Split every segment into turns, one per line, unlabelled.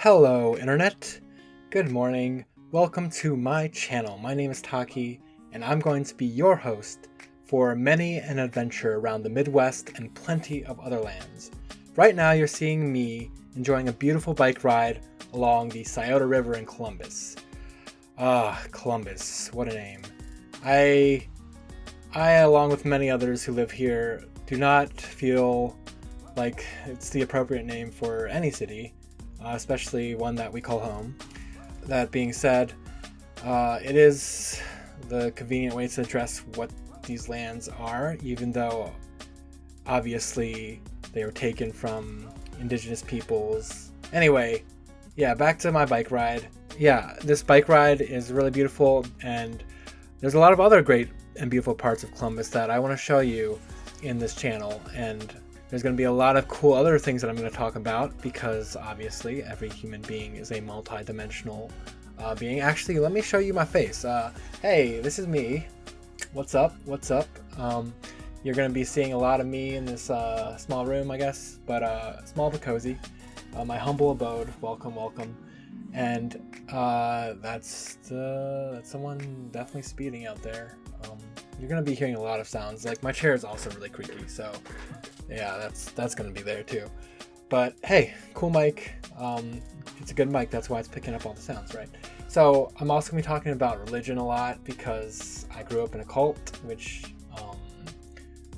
Hello, Internet. Good morning. Welcome to my channel. My name is Taki, and I'm going to be your host for many an adventure around the Midwest and plenty of other lands. Right now, you're seeing me enjoying a beautiful bike ride along the Scioto River in Columbus. Columbus, what a name. I, along with many others who live here, do not feel like it's the appropriate name for any city, especially one that we call home. That being said, it is the convenient way to address what these lands are, even though obviously they were taken from indigenous peoples. Anyway, back to my bike ride. This bike ride is really beautiful, and there's a lot of other great and beautiful parts of Columbus that I want to show you in this channel, and there's going to be a lot of cool other things that I'm going to talk about because obviously every human being is a multi-dimensional being. Actually, let me show you my face. Hey, this is me. What's up? You're going to be seeing a lot of me in this small room, I guess, but small but cozy. My humble abode. Welcome. And that's someone definitely speeding out there. You're going to be hearing a lot of sounds. Like, my chair is also really creaky, so yeah, that's going to be there too. But hey, cool mic. It's a good mic, that's why it's picking up all the sounds, right? So I'm also going to be talking about religion a lot because I grew up in a cult, which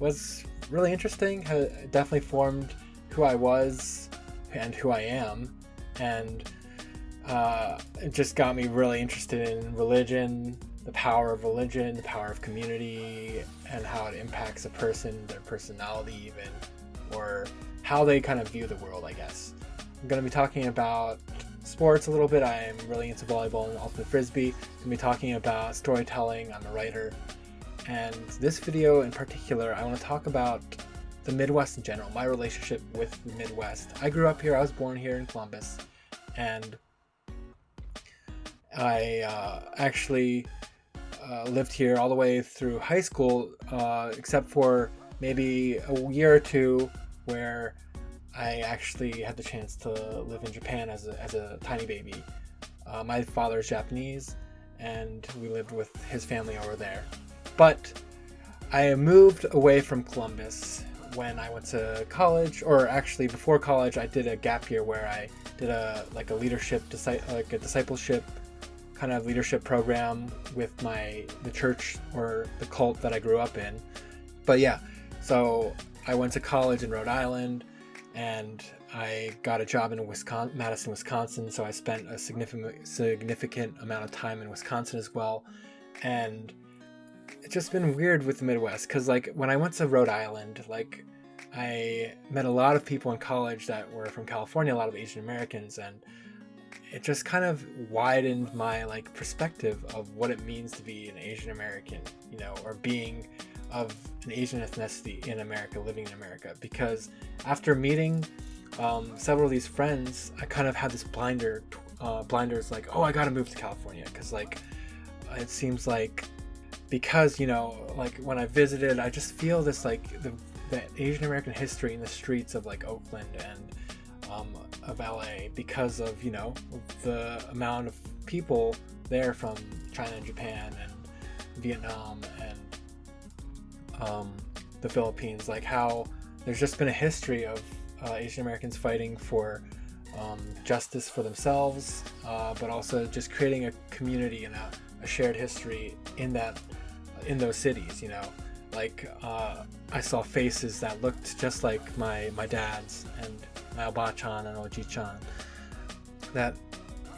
was really interesting. It definitely formed who I was and who I am, and it just got me really interested in religion, the power of religion, the power of community, and how it impacts a person, their personality even, or how they kind of view the world, I guess. I'm going to be talking about sports a little bit. I'm really into volleyball and ultimate frisbee. I'm going to be talking about storytelling. I'm a writer. And this video in particular, I want to talk about the Midwest in general, my relationship with the Midwest. I grew up here. I was born here in Columbus. And I actually lived here all the way through high school, except for maybe a year or two where I actually had the chance to live in Japan as a tiny baby. My father's Japanese, and we lived with his family over there. But I moved away from Columbus when I went to college, or actually before college, I did a gap year where I did a discipleship kind of leadership program with the church or the cult that I grew up in. But so I went to college in Rhode Island, and I got a job in Madison, Wisconsin. So I spent a significant amount of time in Wisconsin as well. And it's just been weird with the Midwest because, like, when I went to Rhode Island, like, I met a lot of people in college that were from California, a lot of Asian Americans, and it just kind of widened my perspective of what it means to be an Asian American, or being of an Asian ethnicity in America, living in America. Because after meeting several of these friends, I kind of had this blinders like, oh, I gotta move to California because it seems like, because when I visited, I just feel this the Asian American history in the streets of Oakland and of LA because of the amount of people there from China and Japan and Vietnam and the Philippines, like how there's just been a history of Asian Americans fighting for justice for themselves, but also just creating a community and a shared history in those cities. I saw faces that looked just like my dad's and my Oba-chan and Oji-chan, that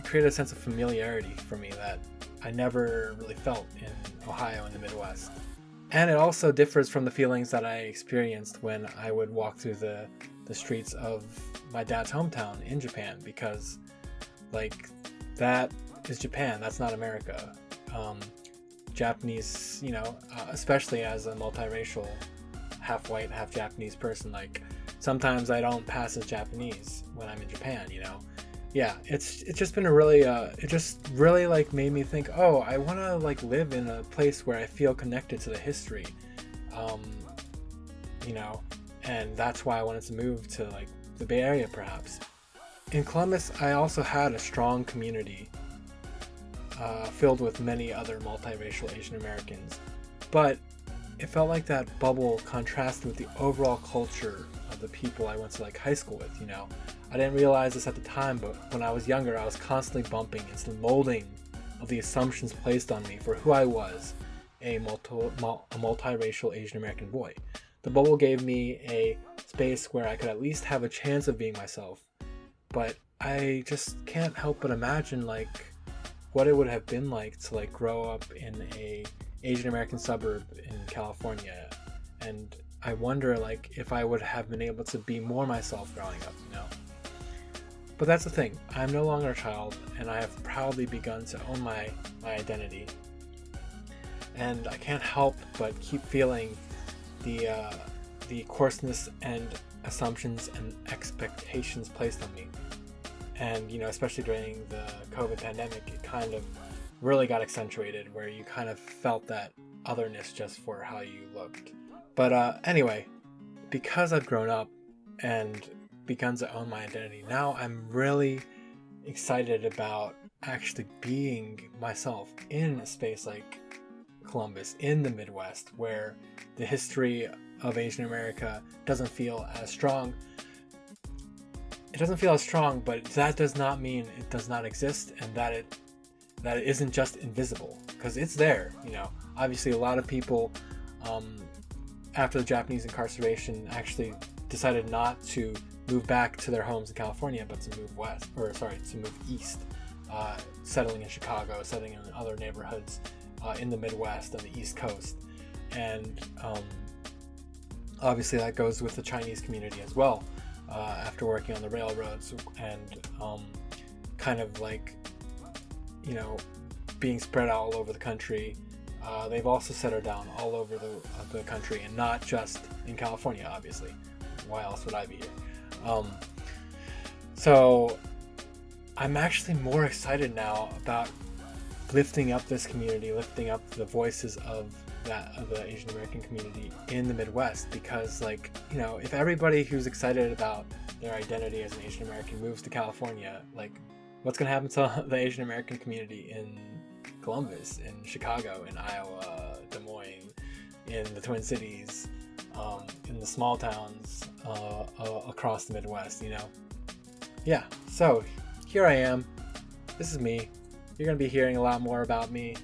created a sense of familiarity for me that I never really felt in Ohio in the Midwest. And it also differs from the feelings that I experienced when I would walk through the streets of my dad's hometown in Japan, because that is Japan, that's not America. Japanese, especially as a multiracial, half white, half Japanese person, sometimes I don't pass as Japanese when I'm in Japan, it's just been a really, it just really made me think, oh, I want to live in a place where I feel connected to the history, and that's why I wanted to move to the Bay Area perhaps. in Columbus, I also had a strong community filled with many other multiracial Asian Americans, but it felt like that bubble contrasted with the overall culture of the people I went to like high school with. I didn't realize this at the time, but when I was younger, I was constantly bumping into the molding of the assumptions placed on me for who I was, a multiracial Asian American boy. The bubble gave me a space where I could at least have a chance of being myself, but I just can't help but imagine like what it would have been like to like grow up in a Asian American suburb in California, and I wonder like if I would have been able to be more myself growing up. But that's the thing, I'm no longer a child, and I have proudly begun to own my identity, and I can't help but keep feeling the coarseness and assumptions and expectations placed on me. And especially during the COVID pandemic, it kind of really got accentuated, where you kind of felt that otherness just for how you looked. But anyway, because I've grown up and begun to own my identity, now I'm really excited about actually being myself in a space like Columbus, in the Midwest, where the history of Asian America doesn't feel as strong. It doesn't feel as strong, but that does not mean it does not exist, and that it isn't just invisible, because it's there. Obviously a lot of people after the Japanese incarceration actually decided not to move back to their homes in California, but to move east, settling in Chicago, settling in other neighborhoods in the Midwest on the East Coast. And obviously that goes with the Chinese community as well, after working on the railroads and kind of like being spread out all over the country. They've also settled down all over the country, and not just in California, obviously. Why else would I be here? So I'm actually more excited now about lifting up this community, lifting up the voices of the Asian American community in the Midwest, because if everybody who's excited about their identity as an Asian American moves to California, what's going to happen to the Asian American community in Columbus, in Chicago, in Iowa, Des Moines, in the Twin Cities, in the small towns across the Midwest? Yeah, so here I am. This is me. You're going to be hearing a lot more about me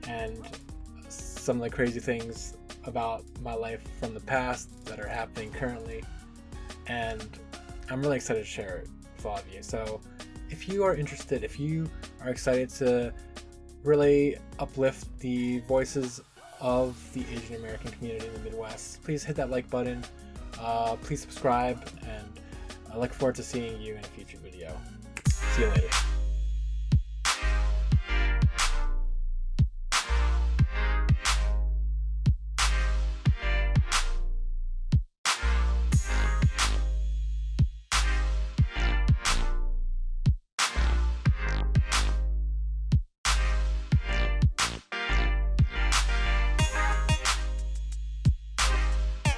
and some of the crazy things about my life from the past that are happening currently, and I'm really excited to share it with all of you. So if you are interested, if you are excited to really uplift the voices of the Asian American community in the Midwest, please hit that like button, please subscribe, and I look forward to seeing you in a future video. See you later.